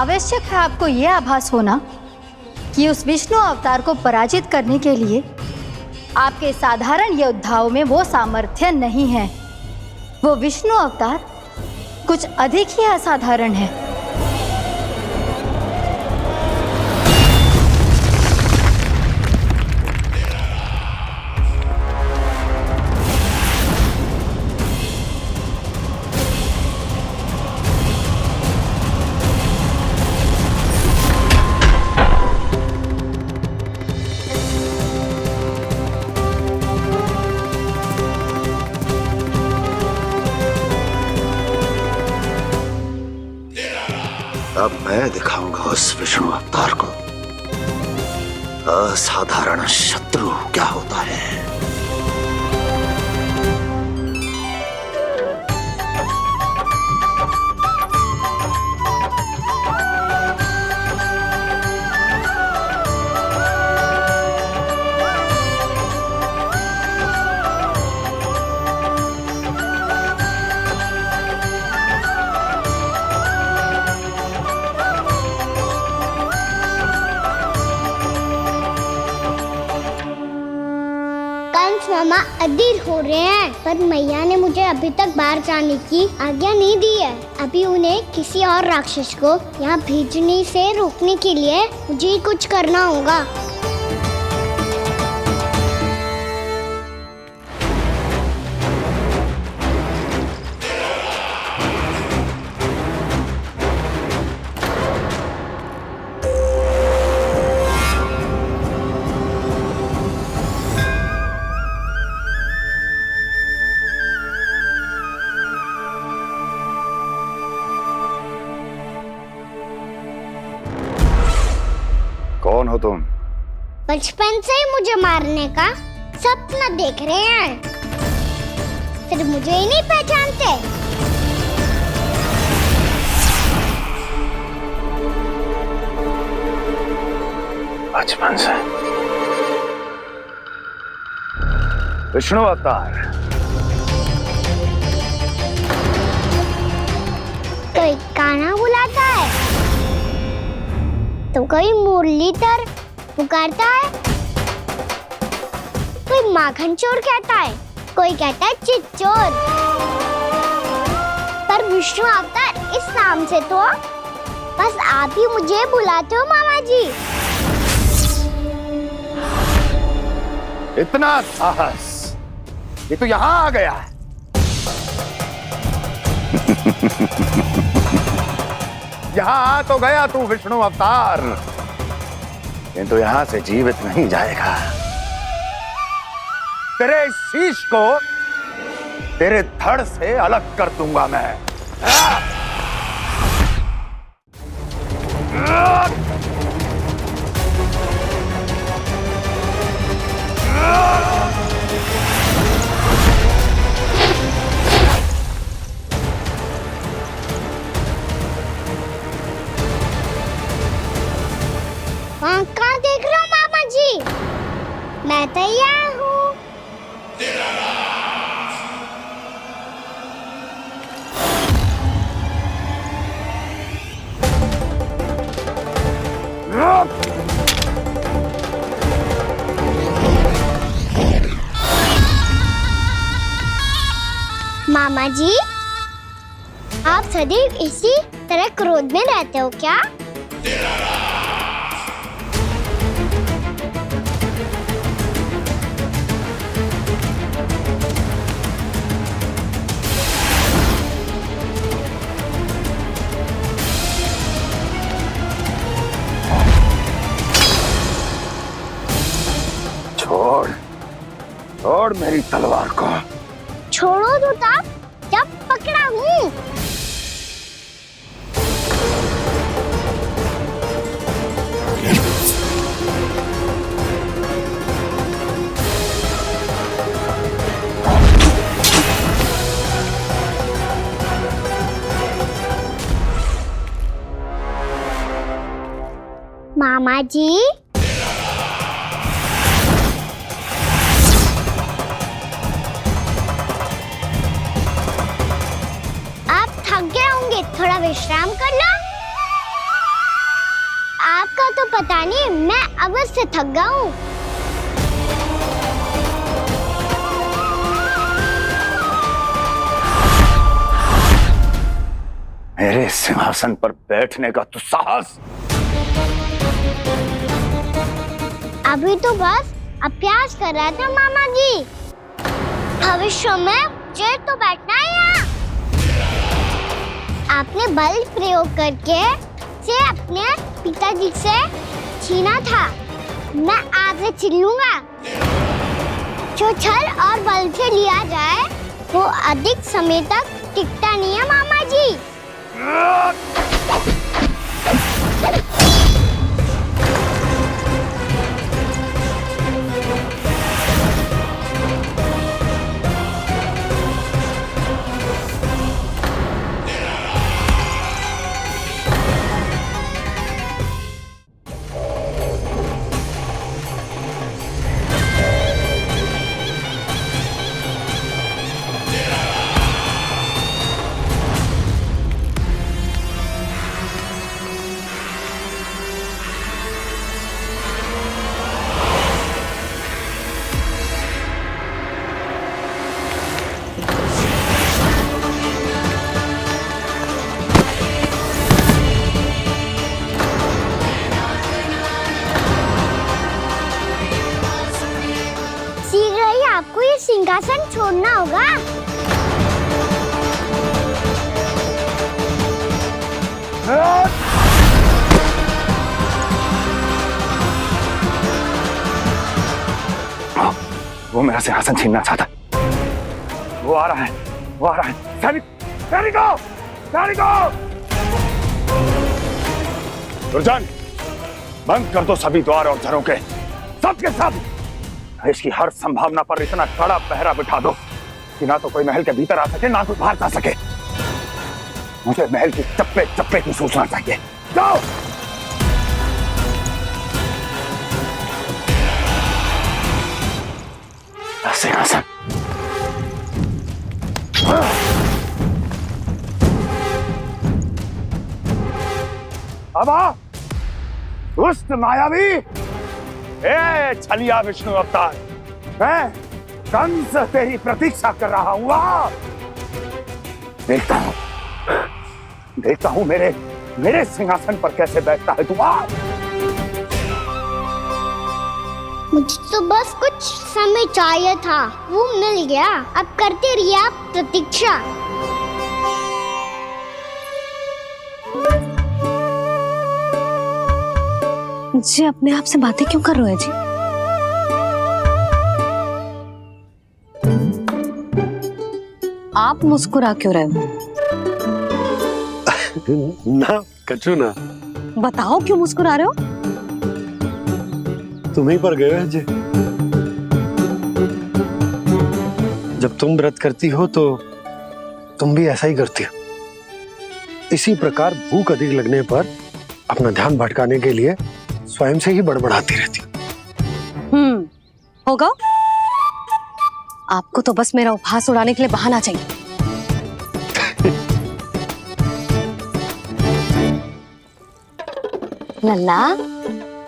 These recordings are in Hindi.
आवश्यक है आपको यह आभास होना कि उस विष्णु अवतार को पराजित करने के लिए आपके साधारण योद्धाओं में वो सामर्थ्य नहीं है। वो विष्णु अवतार कुछ अधिक ही असाधारण है। अब मैं दिखाऊंगा उस विष्णु अवतार को असाधारण शत्रु क्या होता है। मामा अधीर हो रहे हैं, पर मैया ने मुझे अभी तक बाहर जाने की आज्ञा नहीं दी है। अभी उन्हें किसी और राक्षस को यहाँ भेजने से रोकने के लिए मुझे ही कुछ करना होगा। कौन हो तुम? बचपन से ही मुझे मारने का सपना देख रहे हैं, फिर मुझे ही नहीं पहचानते। बचपन से विष्णु अवतार। कोई गाना बुलाता है तो कोई मुरलीधर पुकारता है, कोई माखन चोर कहता है, कोई कहता है चिच्चोर। पर विष्णु अवतार इस नाम से तो बस आप ही मुझे बुलाते हो मामा जी। इतना साहस, ये तो यहाँ आ गया है। यहाँ आ तो गया तू विष्णु अवतार, किंतु यहाँ से जीवित नहीं जाएगा। तेरे इस शीश को तेरे धड़ से अलग कर दूंगा मैं। वहाँ कहाँ देख रहे हो मामा जी? मैं तैयार हूँ। मामा जी, आप सदैव इसी तरह क्रोध में रहते हो क्या? छोड़, छोड़ मेरी तलवार को। छोड़ो तो तब जब पकड़ा हूँ। मामा जी, आप थक गए होंगे, थोड़ा विश्राम कर लो। का तो पता नहीं, मैं अवश्य से थक गया हूँ। मेरे सिंहासन पर बैठने का तू साहस? अभी तो बस अभ्यास कर रहा था मामा जी। भविष्य में मुझे तो बैठना है यहाँ। आपने बल प्रयोग करके से अपने पिताजी से छीना था, मैं आपसे छीन लूंगा। जो छल और बल से लिया जाए वो अधिक समय तक टिकता नहीं है मामा जी। शीघ्र ही आपको ये सिंहासन छोड़ना होगा। वो मेरा सिंहासन छीनना चाहता है। वो आ रहा है, वो आ रहा है। सैनिकों, सैनिकों! दुर्जन, बंद कर दो सभी द्वार और घरों के, सब के सब। इसकी हर संभावना पर इतना कड़ा पहरा बिठा दो कि ना तो कोई महल के भीतर आ सके, ना कोई बाहर जा सके। मुझे महल की चप्पे चप्पे की सूचना चाहिए। जाओ। सिंहासन। अब आ, दुष्ट मायावी, ए छलिया विष्णु अवतार, मैं कंस तेरी प्रतीक्षा कर रहा हूँ। आ, देखता हूँ मेरे सिंहासन पर कैसे बैठता है तू। आ, मुझे तो बस कुछ समय चाहिए था, वो मिल गया। अब करते रहिए आप प्रतीक्षा। जी अपने आप से बातें क्यों कर रहे हो जी? आप मुस्कुरा क्यों रहे हो? ना कचू ना। बताओ क्यों मुस्कुरा रहे हो? तुम ही पर गए हो जी। जब तुम व्रत करती हो तो तुम भी ऐसा ही करती हो। इसी प्रकार भूख अधिक लगने पर अपना ध्यान भटकाने के लिए स्वयं से ही बड़बड़ाती रहती। होगा। आपको तो बस मेरा उपहास उड़ाने के लिए बहाना चाहिए। लल्ला,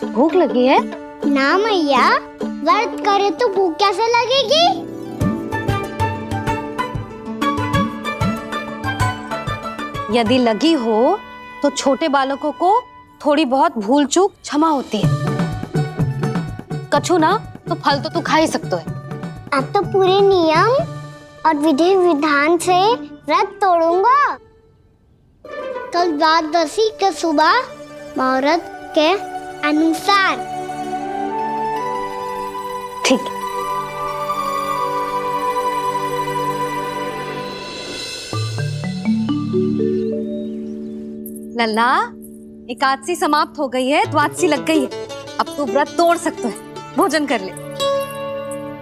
भूख लगी है? ना मैया, व्रत करे तो भूख कैसे लगेगी? यदि लगी हो तो छोटे बालकों को थोड़ी बहुत भूल चूक क्षमा होती है। कछु ना तो फल तो तू खा ही सकते है। अब तो पूरे नियम और विधि विधान से व्रत तोड़ूंगा। कल द्वादशी के सुबह मुहूर्त के अनुसार। ठीक है। लल्ला, एकादशी समाप्त हो गई है, द्वादशी लग गई है। अब तू व्रत तोड़ सकते है। भोजन कर ले।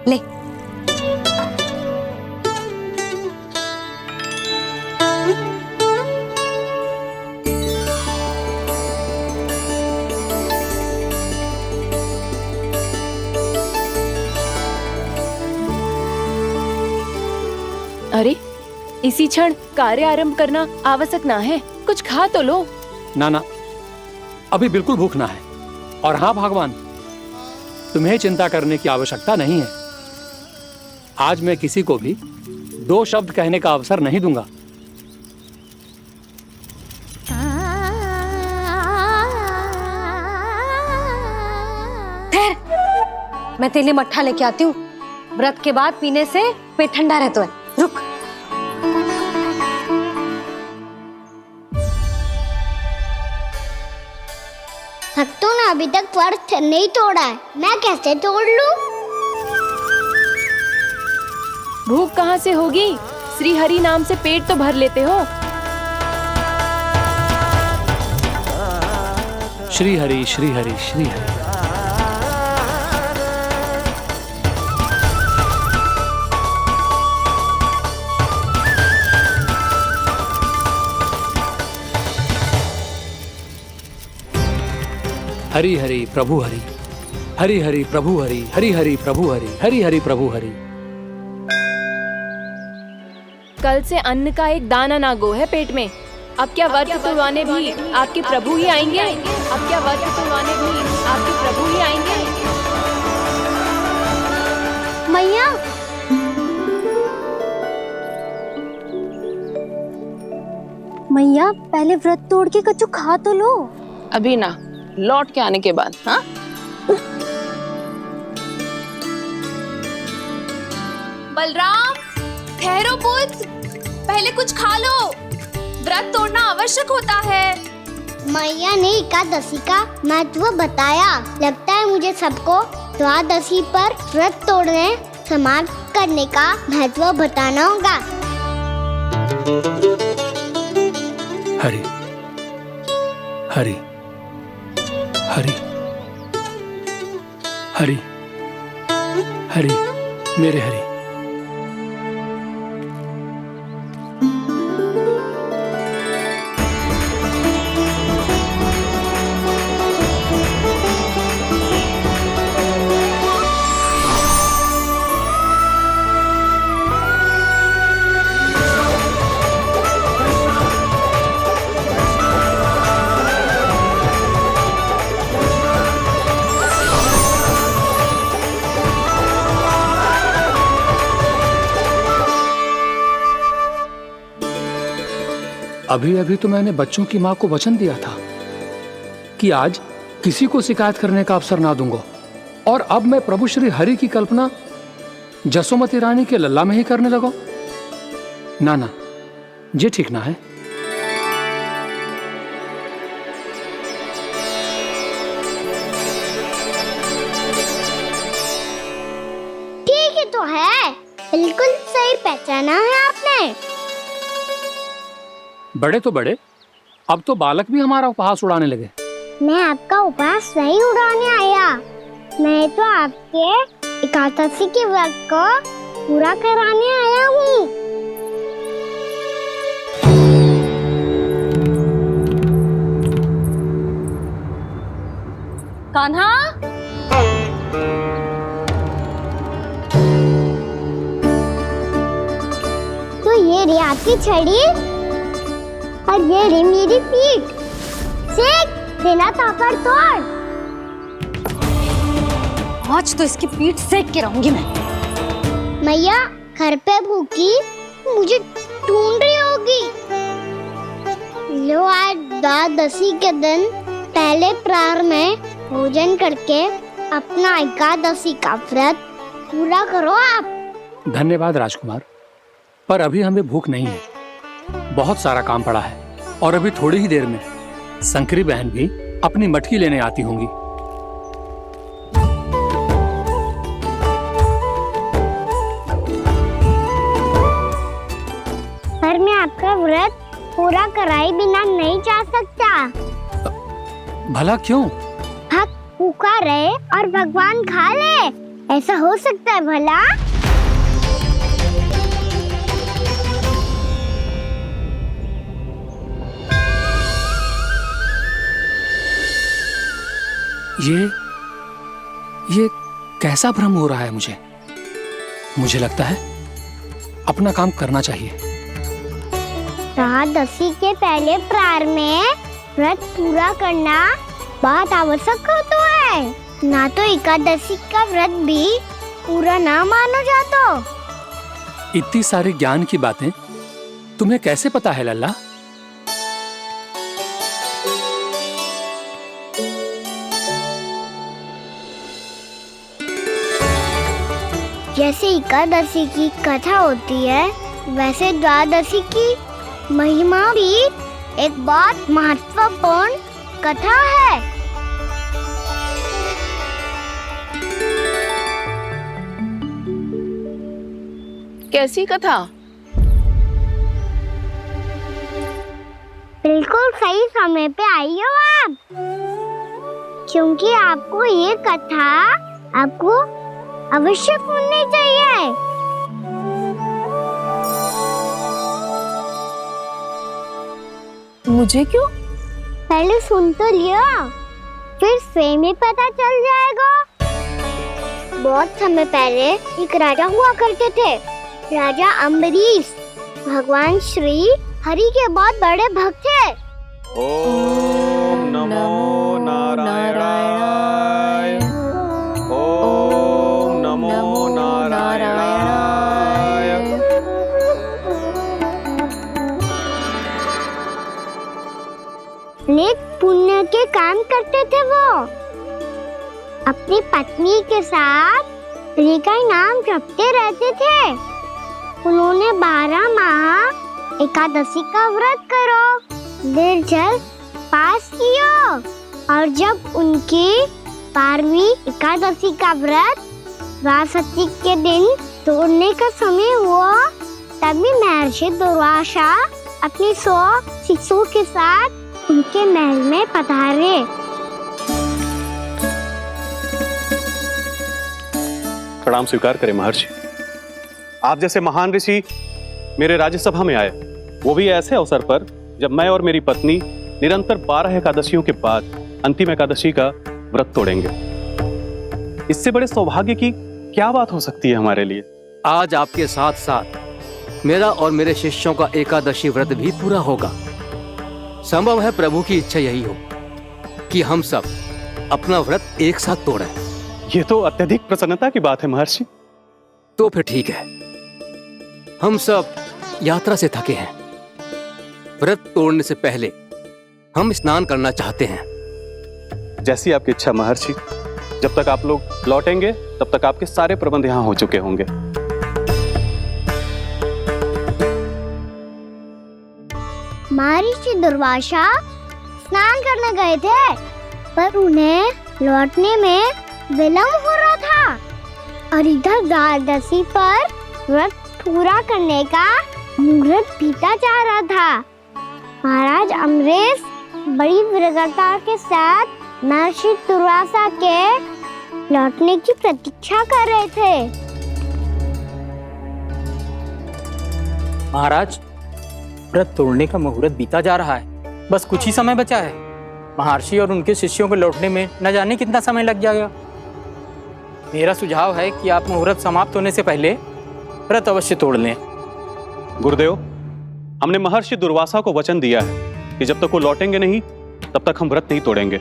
ले। अरे, इसी क्षण कार्य आरंभ करना आवश्यक ना है। कुछ खा तो लो। ना ना, अभी बिल्कुल भूख ना है। और हाँ भगवान, तुम्हें चिंता करने की आवश्यकता नहीं है। आज मैं किसी को भी 2 शब्द कहने का अवसर नहीं दूंगा। मैं तेरे लिए मट्ठा लेके आती हूँ। व्रत के बाद पीने से पेट ठंडा रहता है। रुक। भक्तों ने अभी तक व्रत नहीं तोड़ा है, मैं कैसे तोड़ लूं? भूख कहाँ से होगी? श्री हरि नाम से पेट तो भर लेते हो। श्री हरि श्री हरि श्री हरि। हरि हरि प्रभु हरि, हरि हरि प्रभु हरि, हरि हरि प्रभु हरि, हरि हरि प्रभु हरि। कल से अन्न का एक दाना ना गो है पेट में। अब क्या व्रत तुड़वाने भी आपके प्रभु ही आएंगे? अब क्या व्रत तुड़वाने भी आपके प्रभु ही आएंगे? मैया, मैया पहले व्रत तोड़ के कच्चू खा तो लो। अभी ना, लौट के आने के बाद। हाँ, बलराम, ठहरो पुत्र, पहले कुछ खा लो। व्रत तोड़ना आवश्यक होता है। मैया ने एकादशी का महत्व बताया। लगता है मुझे सबको द्वादशी पर व्रत तोड़ने समाप्त करने का महत्व बताना होगा। हरि हरि हरि हरि हरि, मेरे हरि। अभी अभी तो मैंने बच्चों की मां को वचन दिया था कि आज किसी को शिकायत करने का अवसर ना दूंगा, और अब मैं प्रभु श्री हरि की कल्पना जसोमती रानी के लल्ला में ही करने लगा। ना ना, ये ठीक ना है। ठीक है तो है, बिल्कुल सही पहचाना है आपने। बड़े तो बड़े, अब तो बालक भी हमारा उपहास उड़ाने लगे। मैं आपका उपहास नहीं उड़ाने आया, मैं तो आपके एकादशी के व्रत को पूरा कराने आया हूँ। कान्हा, तो ये रे आपकी छड़ी और ये रे मेरी पीठ। सेक बिना ताकत तोड़। आज तो इसकी पीठ सेक के रहूंगी मैं। मैया घर पे भूखी मुझे ढूंढ रही होगी। लो, आज द्वादशी के दिन पहले प्रहर में भोजन करके अपना एकादशी का व्रत पूरा करो आप। धन्यवाद राजकुमार, पर अभी हमें भूख नहीं है। बहुत सारा काम पड़ा है, और अभी थोड़ी ही देर में शंकरी बहन भी अपनी मटकी लेने आती होंगी। पर मैं आपका व्रत पूरा कराए बिना नहीं जा सकता। भला क्यों? भक्त भूखा रहे और भगवान खा ले, ऐसा हो सकता है भला? ये कैसा भ्रम हो रहा है मुझे लगता है अपना काम करना चाहिए। द्वादशी के पहले प्रहर में व्रत पूरा करना बहुत आवश्यक होता है। है, ना तो एकादशी का व्रत भी पूरा ना मानो जातो। इतनी सारी ज्ञान की बातें तुम्हें कैसे पता है लल्ला? जैसे एकादशी की कथा होती है, वैसे द्वादशी की महिमा भी एक बहुत महत्वपूर्ण कथा है। कैसी कथा? बिल्कुल सही समय पे आई हो आप, क्योंकि आपको ये कथा आपको अवश्य सुननी चाहिए। मुझे क्यों? पहले सुन तो लियो, फिर स्वयं ही पता चल जाएगा। बहुत समय पहले एक राजा हुआ करते थे, राजा अम्बरीश। भगवान श्री हरि के बहुत बड़े भक्त थे। ओम नमो नारायणाय। ओम नमो नारायणाय। नेक पुण्य के काम करते थे वो। अपनी पत्नी के साथ हरि का नाम जपते रहते थे। उन्होंने 12 माह एकादशी का व्रत करो, निर्जल पास किया, और जब उनकी 12वीं एकादशी का व्रत द्वादशी के दिन तोड़ने का समय हुआ, तभी महर्षि दुर्वासा अपनी 100 शिष्यों के साथ उनके महल में पधारे। प्रणाम स्वीकार करें महर्षि। आप जैसे महान ऋषि मेरे राज्यसभा में आए, वो भी ऐसे अवसर पर जब मैं और मेरी पत्नी निरंतर 12 एकादशियों के बाद अंतिम एकादशी का व्रत तोड़ेंगे। इससे बड़े सौभाग्य की क्या बात हो सकती है हमारे लिए? आज आपके साथ साथ मेरा और मेरे शिष्यों का एकादशी व्रत भी पूरा होगा। संभव है प्रभु की इच्छा यही हो कि हम सब अपना व्रत एक साथ तोड़ें। ये तो अत्यधिक प्रसन्नता की बात है महर्षि। तो फिर ठीक है, हम सब यात्रा से थके हैं। व्रत तोड़ने से पहले हम स्नान करना चाहते हैं। जैसी आपकी इच्छा महर्षि। जब तक आप लोग लौटेंगे तब तक आपके सारे प्रबंध यहाँ हो चुके होंगे। महर्षि दुर्वासा स्नान करने गए थे, पर उन्हें लौटने में विलंब हो रहा था, और इधर द्वादशी पर व्रत पूरा करने का मुहूर्त बीता जा रहा था। महाराज अम्बरीश बड़ी विरगता के साथ महर्षि दुर्वासा के लौटने की प्रतीक्षा कर रहे थे। महाराज, व्रत तोड़ने का मुहूर्त बीता जा रहा है, बस कुछ ही समय बचा है। महर्षि और उनके शिष्यों को लौटने में न जाने कितना समय लग जाएगा। मेरा सुझाव है कि आप मुहूर्त समाप्त होने से पहले व्रत अवश्य तोड़ लें। गुरुदेव, हमने महर्षि दुर्वासा को वचन दिया है कि जब तक वो लौटेंगे नहीं तब तक हम व्रत नहीं तोड़ेंगे।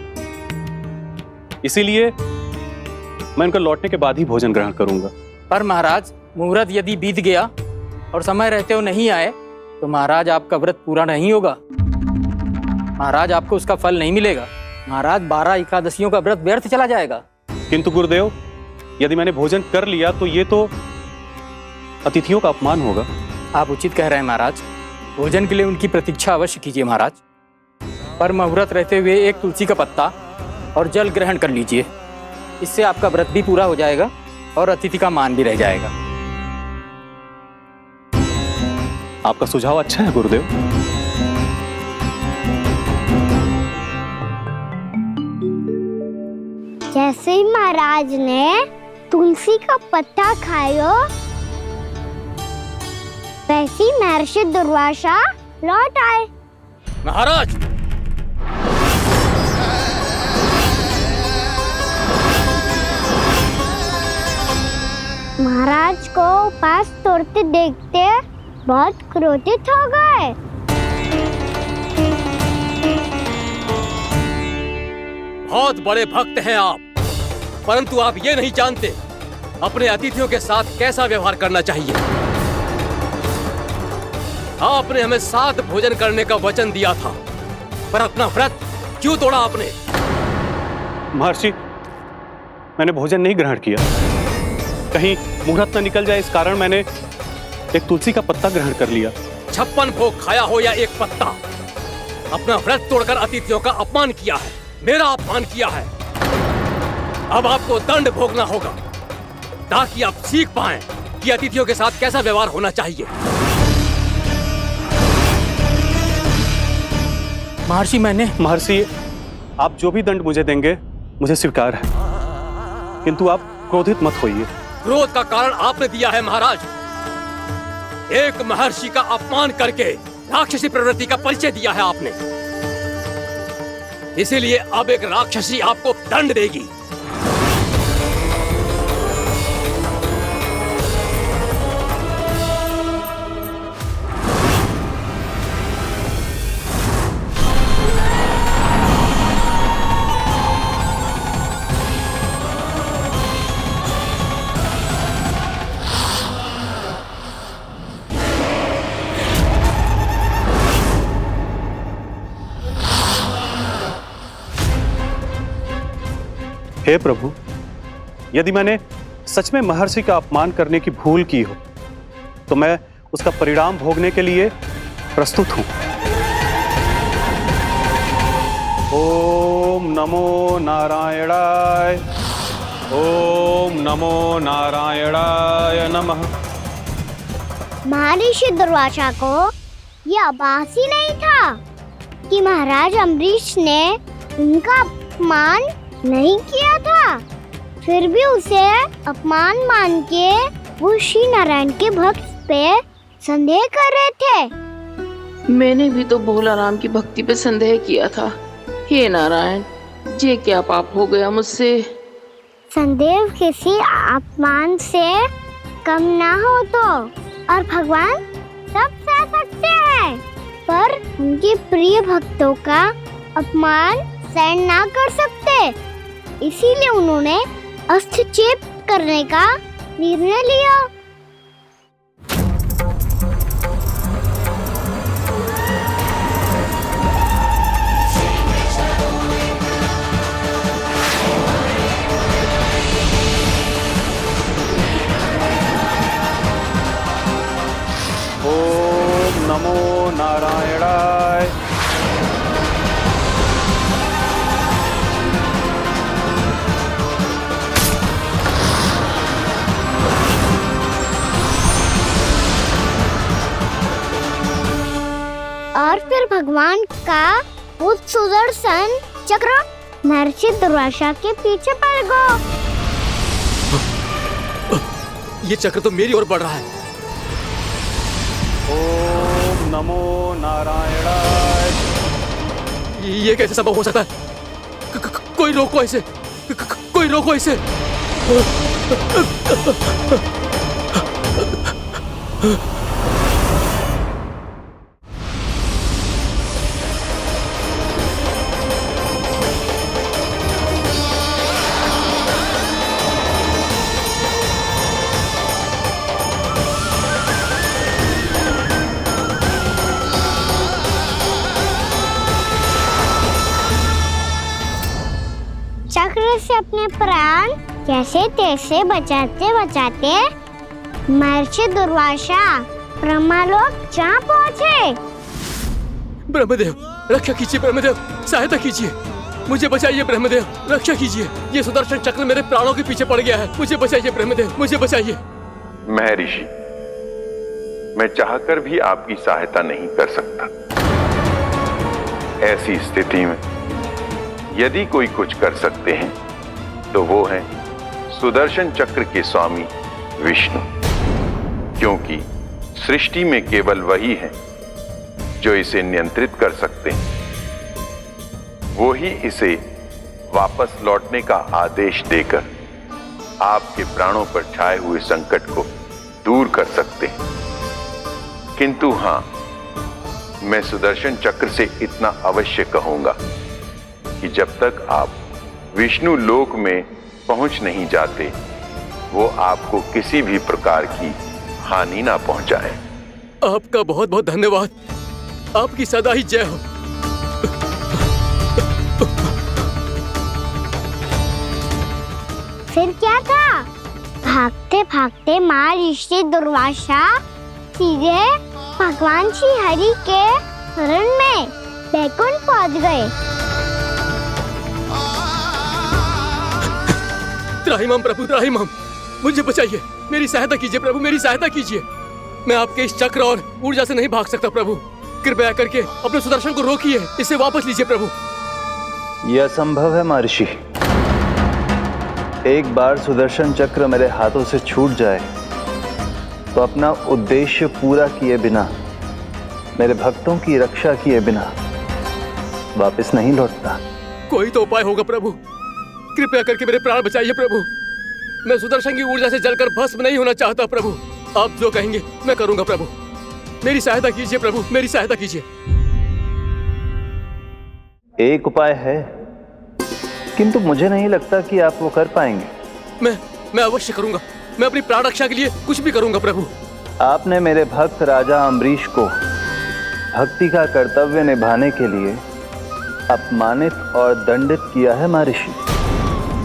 इसीलिए मैं उनके लौटने के बाद ही भोजन ग्रहण करूंगा। पर महाराज, मुहूर्त यदि बीत गया और समय रहते हो नहीं आए तो महाराज आपका व्रत पूरा नहीं होगा। महाराज, आपको उसका फल नहीं मिलेगा। महाराज, 12 एकादशियों का व्रत व्यर्थ चला जाएगा। किंतु गुरुदेव, यदि मैंने भोजन कर लिया तो ये तो अतिथियों का अपमान होगा। आप उचित कह रहे हैं महाराज। भोजन के लिए उनकी प्रतीक्षा अवश्य कीजिए महाराज, पर मुहूर्त रहते हुए एक तुलसी का पत्ता और जल ग्रहण कर लीजिए। इससे आपका व्रत भी पूरा हो जाएगा और अतिथि का मान भी रह जाएगा। आपका सुझाव अच्छा है गुरुदेव। जैसे ही महाराज ने तुलसी का पत्ता खायो, वैसे ही महर्षि दुर्वासा लौट आए। महाराज, महाराज को उपास तोड़ते देखते बहुत क्रोधित हो गए। बहुत बड़े भक्त हैं आप, परंतु आप ये नहीं जानते अपने अतिथियों के साथ कैसा व्यवहार करना चाहिए। आपने हमें साथ भोजन करने का वचन दिया था, पर अपना व्रत क्यों तोड़ा आपने? महर्षि, मैंने भोजन नहीं ग्रहण किया। कहीं मुहूर्त न निकल जाए इस कारण मैंने एक तुलसी का पत्ता ग्रहण कर लिया। 56 भोग खाया हो या एक पत्ता, अपना व्रत तोड़कर अतिथियों का अपमान किया है, मेरा अपमान किया है। अब आपको दंड भोगना होगा ताकि आप सीख पाएं कि अतिथियों के साथ कैसा व्यवहार होना चाहिए। महर्षि महर्षि, आप जो भी दंड मुझे देंगे मुझे स्वीकार है, किंतु आप क्रोधित मत होइए। क्रोध का कारण आपने दिया है महाराज। एक महर्षि का अपमान करके राक्षसी प्रवृत्ति का परिचय दिया है आपने, इसीलिए अब एक राक्षसी आपको दंड देगी। हे प्रभु, यदि मैंने सच में महर्षि का अपमान करने की भूल की हो तो मैं उसका परिणाम भोगने के लिए प्रस्तुत हूं। ओम नमो नारायणाय, ओम नमो नारायणाय नमः। महर्षि दुर्वासा को यह आभास ही नहीं था कि महाराज अम्बरीश ने उनका अपमान नहीं किया था, फिर भी उसे अपमान मान के वो श्री नारायण के भक्त पे संदेह कर रहे थे। मैंने भी तो भोला राम की भक्ति पे संदेह किया था। हे नारायण, ये क्या पाप हो गया मुझसे? संदेह किसी अपमान से कम ना हो तो, और भगवान सब सह सकते हैं, पर उनके प्रिय भक्तों का अपमान सहन ना कर सकते, इसीलिए उन्होंने हस्तक्षेप करने का निर्णय लिया। ओम नमो नारायणाय। और फिर भगवान का वो सुदर्शन चक्र महर्षि दुर्वासा के पीछे पड़ गया। ये चक्र तो मेरी ओर बढ़ रहा है। ओम नमो नारायणाय। ये कैसे संभव हो सकता है? कोई रोको इसे, कोई रोको इसे। चक्र से अपने प्राण कैसे तैसे बचाते बचाते महर्षि दुर्वासा ब्रह्मलोक जहाँ पहुँचे। ब्रह्मदेव, रक्षा कीजिए ब्रह्मदेव, सहायता कीजिए, मुझे बचाइए ब्रह्मदेव, रक्षा कीजिए। ये सुदर्शन चक्र मेरे प्राणों के पीछे पड़ गया है, मुझे बचाइए ब्रह्मदेव, मुझे बचाइए। महर्षि, मैं चाहकर भी आपकी सहायता नहीं कर सकता। ऐसी स्थिति में यदि कोई कुछ कर सकते हैं तो वो है सुदर्शन चक्र के स्वामी विष्णु, क्योंकि सृष्टि में केवल वही है जो इसे नियंत्रित कर सकते हैं। वो ही इसे वापस लौटने का आदेश देकर आपके प्राणों पर छाए हुए संकट को दूर कर सकते हैं। किंतु हां, मैं सुदर्शन चक्र से इतना अवश्य कहूंगा कि जब तक आप विष्णु लोक में पहुंच नहीं जाते, वो आपको किसी भी प्रकार की हानि ना पहुंचाए। आपका बहुत बहुत धन्यवाद। आपकी सदा ही जय हो। फिर क्या था? भागते भागते महर्षि दुर्वासा सीधे भगवान श्री हरि के शरण में बैकुंठ पहुंच गए। त्राहिमाम प्रभु, त्राहिमाम, मुझे बचाइए, मेरी सहायता कीजिए प्रभु, मेरी सहायता कीजिए। मैं आपके इस चक्र और ऊर्जा से नहीं भाग सकता प्रभु। कृपया करके अपने सुदर्शन को रोकिए, इसे वापस लीजिए प्रभु। यह असंभव है महर्षि। एक बार सुदर्शन चक्र मेरे हाथों से छूट जाए तो अपना उद्देश्य पूरा किए बिना, मेरे भक्तों की रक्षा किए बिना वापस नहीं लौटता। कोई तो उपाय होगा प्रभु, कृपया करके मेरे प्राण बचाइए प्रभु। मैं सुदर्शन की ऊर्जा से जलकर भस्म नहीं होना चाहता प्रभु। आप जो कहेंगे मैं करूंगा प्रभु। मेरी सहायता कीजिए प्रभु, मेरी सहायता कीजिए। एक उपाय है, किंतु मुझे नहीं लगता कि आप वो कर पाएंगे। मैं अवश्य करूंगा। मैं अपनी प्राण रक्षा के लिए कुछ भी करूंगा प्रभु। आपने मेरे भक्त राजा अम्बरीश को भक्ति का कर्तव्य निभाने के लिए अपमानित और दंडित किया है महर्षि,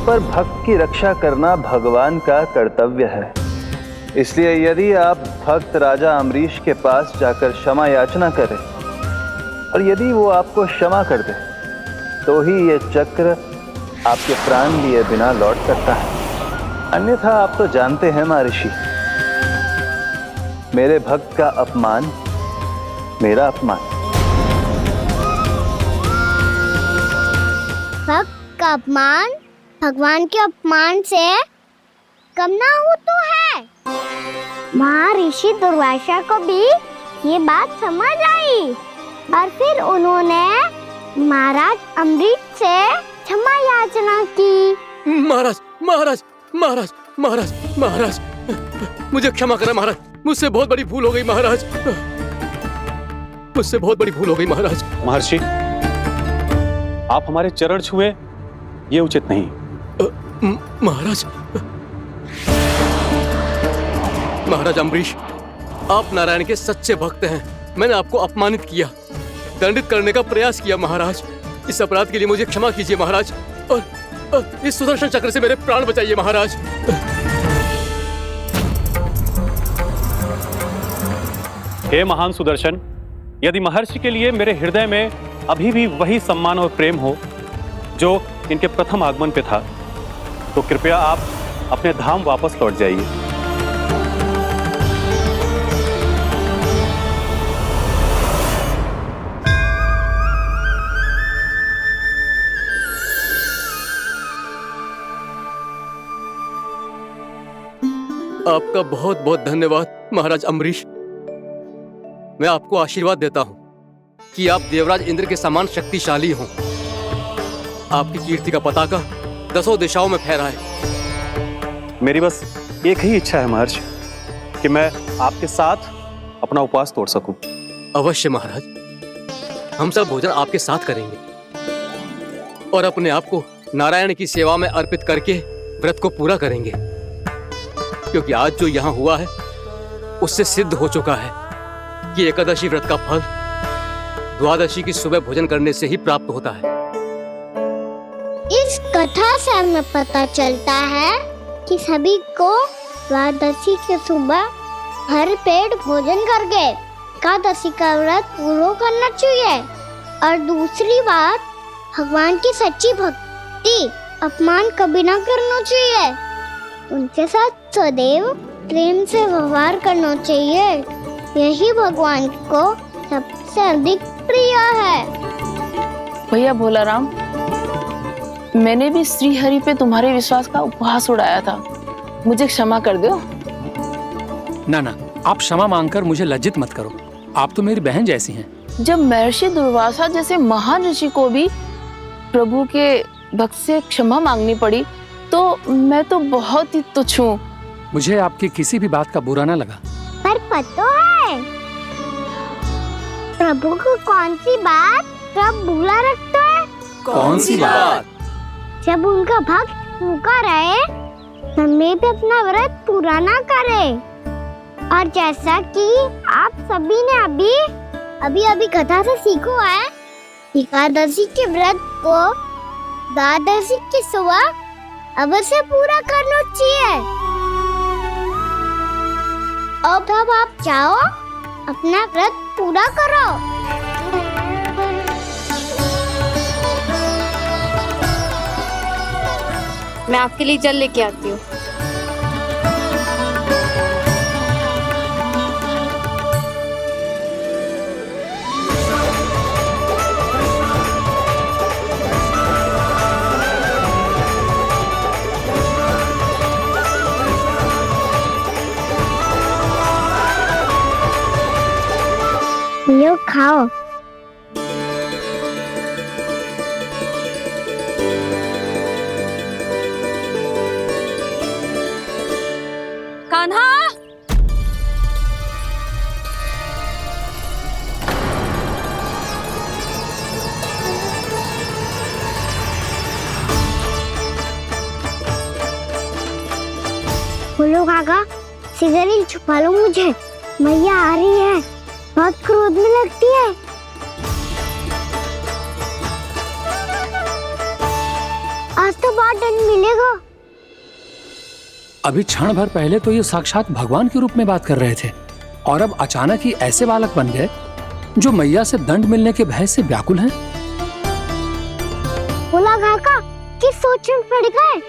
पर भक्त की रक्षा करना भगवान का कर्तव्य है। इसलिए यदि आप भक्त राजा अम्बरीश के पास जाकर क्षमा याचना करें और यदि वो आपको क्षमा कर दे तो ही ये चक्र आपके प्राण लिए बिना लौट सकता है। अन्यथा आप तो जानते हैं महर्षि, मेरे भक्त का अपमान मेरा अपमान। भक्त का अपमान भगवान के अपमान से कम ना हो तो है। महर्षि दुर्वासा को भी ये बात समझ आई और फिर उन्होंने महाराज अम्बरीश से क्षमा याचना की। महाराज महाराज महाराज महाराज महाराज, मुझे क्षमा करें महाराज, मुझसे बहुत बड़ी भूल हो गई महाराज, मुझसे बहुत बड़ी भूल हो गई महाराज। महर्षि, आप हमारे चरण छुए ये उचित नहीं। महाराज, महाराज अम्बरीश, आप नारायण के सच्चे भक्त हैं। मैंने आपको अपमानित किया, दंडित करने का प्रयास किया महाराज। इस अपराध के लिए मुझे क्षमा कीजिए महाराज, और इस सुदर्शन चक्र से मेरे प्राण बचाइए महाराज। हे महान सुदर्शन, यदि महर्षि के लिए मेरे हृदय में अभी भी वही सम्मान और प्रेम हो जो इनके प्रथम आगमन पे था, तो कृपया आप अपने धाम वापस लौट जाइए। आपका बहुत बहुत धन्यवाद महाराज अम्बरीश। मैं आपको आशीर्वाद देता हूं कि आप देवराज इंद्र के समान शक्तिशाली हों। आपकी कीर्ति का पताका 10 दिशाओं में फहराए। मेरी बस एक ही इच्छा है महर्षि, कि मैं आपके साथ अपना उपवास तोड़ सकूं। अवश्य महाराज, हम सब भोजन आपके साथ करेंगे और अपने आप को नारायण की सेवा में अर्पित करके व्रत को पूरा करेंगे, क्योंकि आज जो यहाँ हुआ है उससे सिद्ध हो चुका है कि एकादशी व्रत का फल द्वादशी की सुबह भोजन करने से ही प्राप्त होता है। इस कथा से हमें पता चलता है कि सभी को द्वादशी के सुबह भर पेट भोजन करके एकादशी का व्रत पूरा करना चाहिए। और दूसरी बात, भगवान की सच्ची भक्ति अपमान कभी ना करना चाहिए। उनके साथ सदैव प्रेम से व्यवहार करना चाहिए। यही भगवान को सबसे अधिक प्रिय है। भैया भोलाराम, मैंने भी श्री हरि पे तुम्हारे विश्वास का उपहास उड़ाया था, मुझे क्षमा कर दो। ना ना, आप क्षमा मांगकर मुझे लज्जित मत करो, आप तो मेरी बहन जैसी हैं। जब महर्षि दुर्वासा जैसे महान ऋषि को भी प्रभु के भक्त से क्षमा मांगनी पड़ी, तो मैं तो बहुत ही तुच्छ हूँ। मुझे आपकी किसी भी बात का बुरा ना लगा। पर पता है प्रभु को कौन सी बात कब बुरा रखता है? कौन सी बात? जब उनका भक्त भूखा रहे समय पे अपना व्रत पूरा ना करे। और जैसा कि आप सभी ने अभी कथा से सीखो है, एकादशी के व्रत को द्वादशी की सुबह अवश्य पूरा करना चाहिए। अब आप जाओ अपना व्रत पूरा करो। मैं आपके लिए जल लेके आती हूँ। लो खाओ। कान्हा, बोलो काका, सिगरेट छुपा लो मुझे, मैया आ रही है, बहुत क्रोध में लगती है। आज तो बहुत दंड मिलेगा। अभी क्षण भर पहले तो ये साक्षात भगवान के रूप में बात कर रहे थे और अब अचानक ही ऐसे बालक बन गए जो मैया से दंड मिलने के भय से व्याकुल हैं। बोला काका, किस सोच में पड़ गए?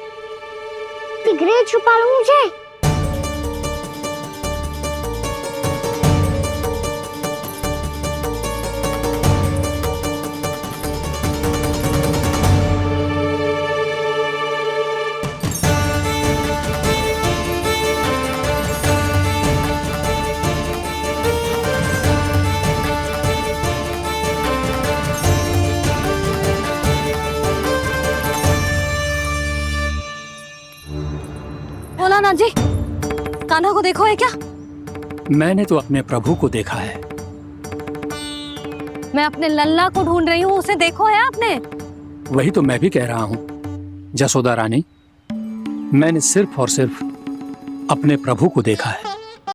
सिगरेट छुपा लो मुझे। भोलानाथ जी, कान्हा को देखो है क्या? मैंने तो अपने प्रभु को देखा है। मैं अपने लल्ला को ढूंढ रही हूँ, उसे देखो है आपने? वही तो मैं भी कह रहा हूँ जसोदा रानी, मैंने सिर्फ और सिर्फ अपने प्रभु को देखा है।